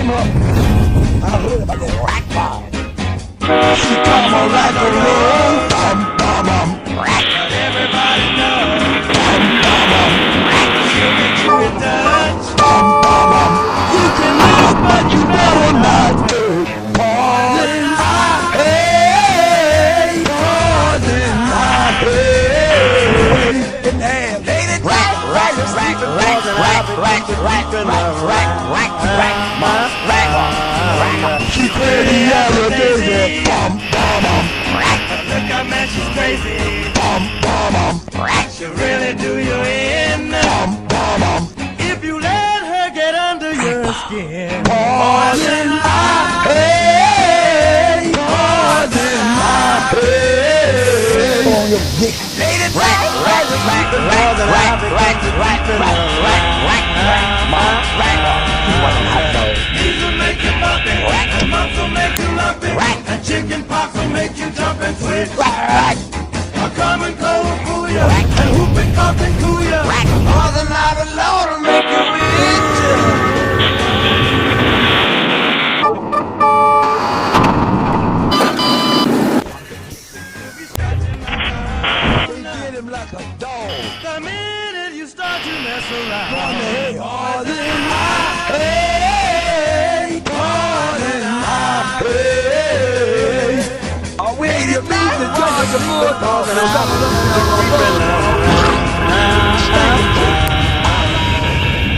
come up. I heard about that rack ball. She come on like a roll. Bum, bum, bum. Rack. Everybody knows. Bum, bum, bum. Rack. She'll get you in touch. Bum, bum, bum. You can live, but you better not do. Poison ivy. Poison ivy. Damn, lady, rack, rack, rack, rack, rack, rack, rack, rack, rack, rack, rack, rack. She pretty yellow, baby. Bum, bum, bum. Rack. Look out, man, she's crazy. Bum, bum, bum. Rack. She'll really do you in. Bum, bum, bum. If you let her get under your skin. Poison ivy. Poison ivy. On your dick. Lady, rack, rack, rack, rack, rack, rack, rack, rack, rack, rack. Knees will make you bumpy. And mumps will make you lumpy. And chicken pox will make you jump and twitch. A common cold will fool you. And whooping cough and cool you. Poison ivy Lord will make you itch. Like a dog. The minute you start to mess around. Poison ivy. Poison ivy. Oh, we ain't your beef is just like a bulldog.